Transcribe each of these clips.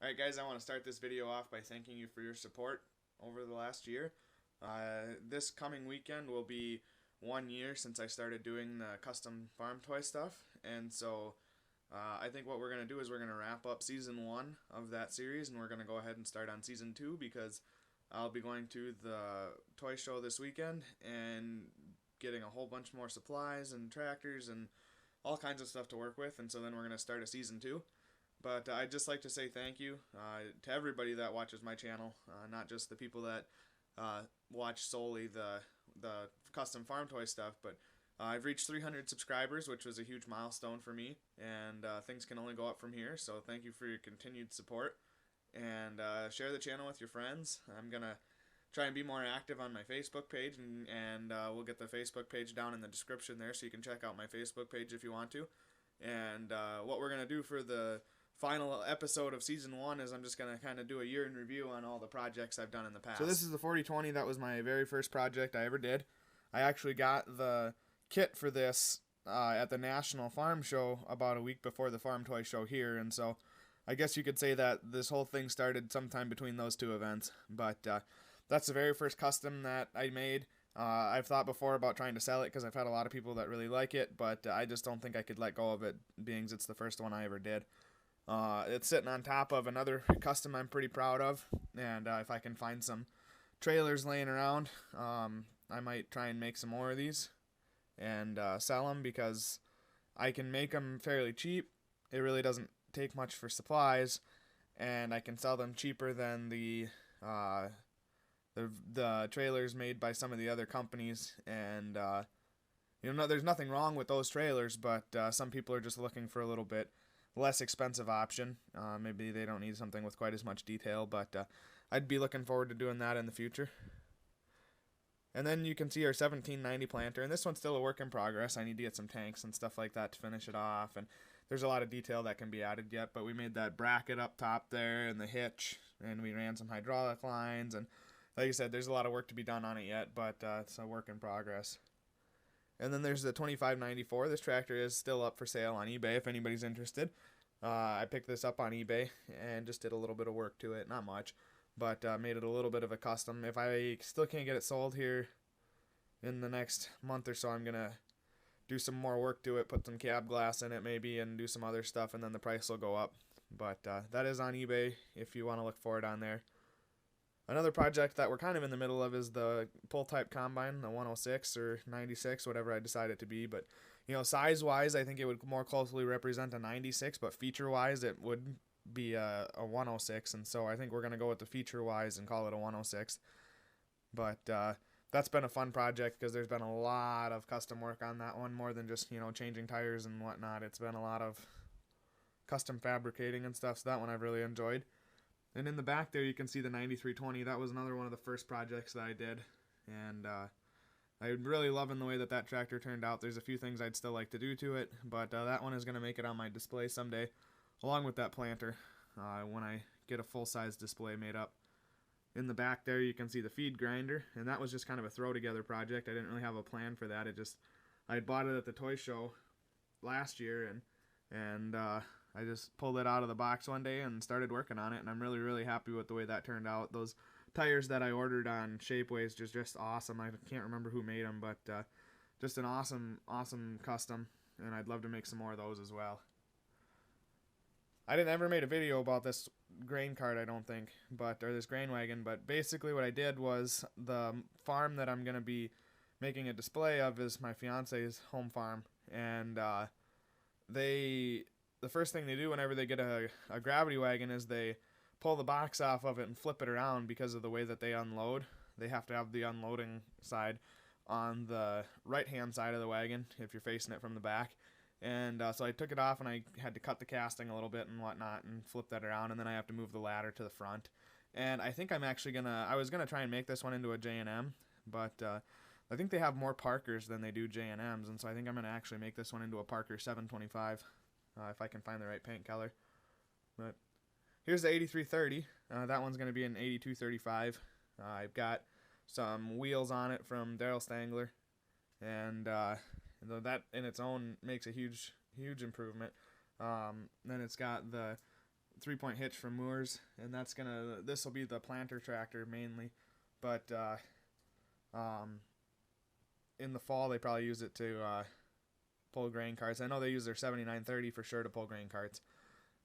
Alright guys, I want to start this video off by thanking you for your support over the last year. This coming weekend will be 1 year since I started doing the custom farm toy stuff, and so I think what we're going to do is we're going to wrap up season 1 of that series, and we're going to go ahead and start on season 2 because I'll be going to the toy show this weekend and getting a whole bunch more supplies and tractors and all kinds of stuff to work with, and so then we're going to start a season 2. But I'd just like to say thank you to everybody that watches my channel, not just the people that watch solely the custom farm toy stuff, but I've reached 300 subscribers, which was a huge milestone for me, and things can only go up from here, so thank you for your continued support, and share the channel with your friends. I'm going to try and be more active on my Facebook page, and we'll get the Facebook page down in the description there, so you can check out my Facebook page if you want to. And what we're going to do for the final episode of season 1 is I'm just going to kind of do a year in review on all the projects I've done in the past. So this is the 4020. That was my very first project I ever did. I actually got the kit for this at the National Farm Show about a week before the Farm Toy Show here, and so I guess you could say that this whole thing started sometime between those two events. But that's the very first custom that I made. I've thought before about trying to sell it because I've had a lot of people that really like it, but I just don't think I could let go of it, being it's the first one I ever did. It's sitting on top of another custom I'm pretty proud of, and if I can find some trailers laying around, I might try and make some more of these and sell them because I can make them fairly cheap. It really doesn't take much for supplies, and I can sell them cheaper than the trailers made by some of the other companies. And there's nothing wrong with those trailers, but some people are just looking for a little bit less expensive option. Maybe they don't need something with quite as much detail, but I'd be looking forward to doing that in the future. And then you can see our 1790 planter, and this one's still a work in progress. I need to get some tanks and stuff like that to finish it off, and there's a lot of detail that can be added yet, but we made that bracket up top there and the hitch, and we ran some hydraulic lines, and like I said, there's a lot of work to be done on it yet, but it's a work in progress. And then there's the 2594. This tractor is still up for sale on eBay if anybody's interested. I picked this up on eBay and just did a little bit of work to it, not much, but made it a little bit of a custom. If I still can't get it sold here in the next month or so, I'm going to do some more work to it, put some cab glass in it maybe, and do some other stuff, and then the price will go up. But that is on eBay if you want to look for it on there. Another project that we're kind of in the middle of is the pull-type combine, the 106 or 96, whatever I decide it to be. But, size-wise, I think it would more closely represent a 96, but feature-wise, it would be a 106. And so I think we're going to go with the feature-wise and call it a 106. But that's been a fun project because there's been a lot of custom work on that one, more than just, changing tires and whatnot. It's been a lot of custom fabricating and stuff, so that one I've really enjoyed. And in the back there, you can see the 9320. That was another one of the first projects that I did. And I'm really loving the way that tractor turned out. There's a few things I'd still like to do to it, but that one is going to make it on my display someday, along with that planter, when I get a full-size display made up. In the back there, you can see the feed grinder, and that was just kind of a throw-together project. I didn't really have a plan for that. I bought it at the toy show last year, and I just pulled it out of the box one day and started working on it, and I'm really, really happy with the way that turned out. Those tires that I ordered on Shapeways just awesome. I can't remember who made them, but just an awesome custom, and I'd love to make some more of those as well. I didn't ever made a video about this grain cart, I don't think, or this grain wagon, but basically what I did was the farm that I'm going to be making a display of is my fiance's home farm, and the first thing they do whenever they get a gravity wagon is they pull the box off of it and flip it around because of the way that they unload. They have to have the unloading side on the right-hand side of the wagon if you're facing it from the back. And so I took it off and I had to cut the casting a little bit and whatnot and flip that around, and then I have to move the ladder to the front. And I think I was going to try and make this one into a J&M, but I think they have more Parkers than they do J&Ms, and so I think I'm going to actually make this one into a Parker 725 if I can find the right paint color. But here's the 8330. That one's going to be an 8235. I've got some wheels on it from Daryl Stangler, and that in its own makes a huge improvement. Then it's got the 3-point hitch from Moores, and this will be the planter tractor mainly, but in the fall they probably use it to pull grain carts. I know they use their 7930 for sure to pull grain carts,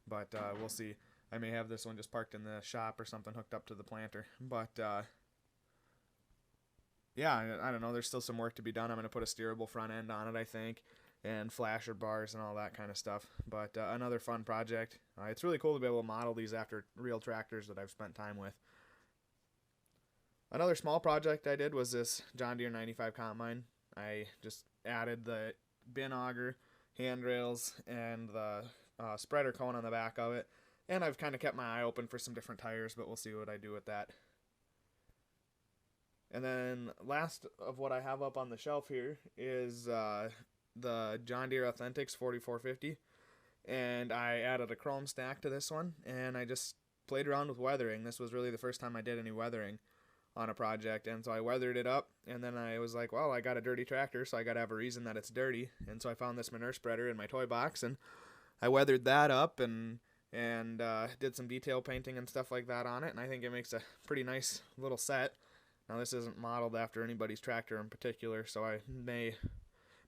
but we'll see. I may have this one just parked in the shop or something, hooked up to the planter, but yeah, I don't know. There's still some work to be done. I'm going to put a steerable front end on it, I think, and flasher bars and all that kind of stuff. But another fun project. It's really cool to be able to model these after real tractors that I've spent time with. Another small project I did was this John Deere 95 combine. I just added the bin auger, handrails, and the spreader cone on the back of it. And I've kind of kept my eye open for some different tires, but we'll see what I do with that. And then last of what I have up on the shelf here is the John Deere Authentics 4450. And I added a chrome stack to this one, and I just played around with weathering. This was really the first time I did any weathering on a project, and so I weathered it up, and then I was like, well, I got a dirty tractor, so I got to have a reason that it's dirty. And so I found this manure spreader in my toy box, and I weathered that up and did some detail painting and stuff like that on it, and I think it makes a pretty nice little set. Now, this isn't modeled after anybody's tractor in particular, so I may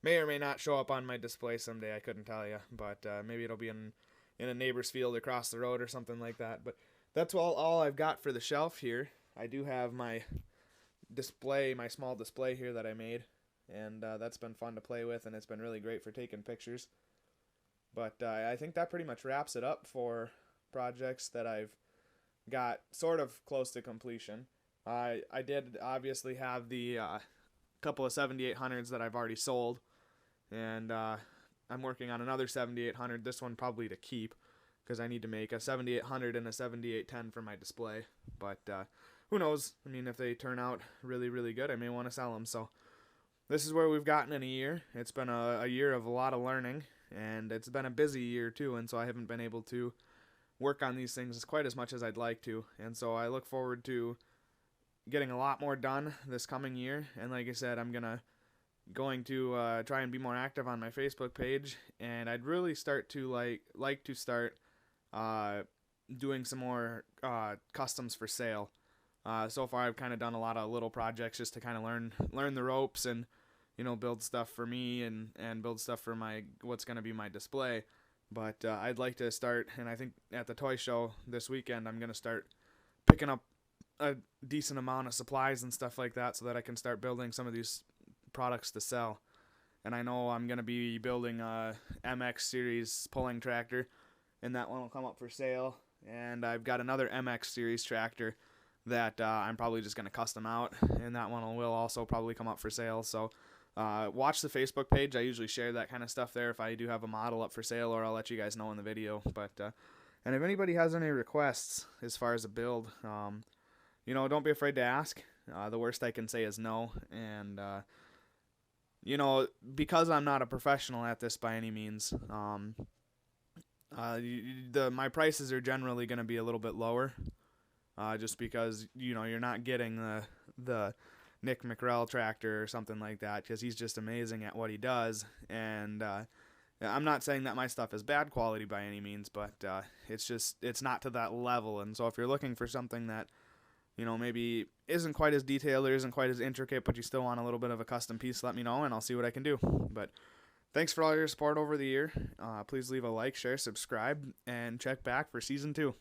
or may not show up on my display someday. I couldn't tell you, but maybe it'll be in a neighbor's field across the road or something like that. But that's all I've got for the shelf here. I do have my display, my small display here that I made, and that's been fun to play with, and it's been really great for taking pictures. But I think that pretty much wraps it up for projects that I've got sort of close to completion. I did obviously have the couple of 7800s that I've already sold, and I'm working on another 7800, this one probably to keep, because I need to make a 7800 and a 7810 for my display. But who knows? I mean, if they turn out really, really good, I may want to sell them. So this is where we've gotten in a year. It's been a year of a lot of learning, and it's been a busy year too, and so I haven't been able to work on these things quite as much as I'd like to. And so I look forward to getting a lot more done this coming year. And like I said, I'm going to try and be more active on my Facebook page, and I'd really start to like to start doing some more customs for sale. So far I've kind of done a lot of little projects just to kind of learn the ropes and, you know, build stuff for me and build stuff for what's going to be my display. But I'd like to start, and I think at the toy show this weekend I'm going to start picking up a decent amount of supplies and stuff like that so that I can start building some of these products to sell. And I know I'm going to be building a MX series pulling tractor, and that one will come up for sale. And I've got another MX series tractor that I'm probably just going to custom out, and that one will also probably come up for sale. So watch the Facebook page. I usually share that kind of stuff there if I do have a model up for sale, or I'll let you guys know in the video. But and if anybody has any requests as far as a build, you know, don't be afraid to ask. The worst I can say is no. And you know, because I'm not a professional at this by any means, my prices are generally going to be a little bit lower, just because, you know, you're not getting the Nick McRell tractor or something like that, because he's just amazing at what he does. And I'm not saying that my stuff is bad quality by any means, but it's not to that level. And so if you're looking for something that, you know, maybe isn't quite as detailed or isn't quite as intricate, but you still want a little bit of a custom piece, let me know and I'll see what I can do. But thanks for all your support over the year. Please leave a like, share, subscribe, and check back for Season 2.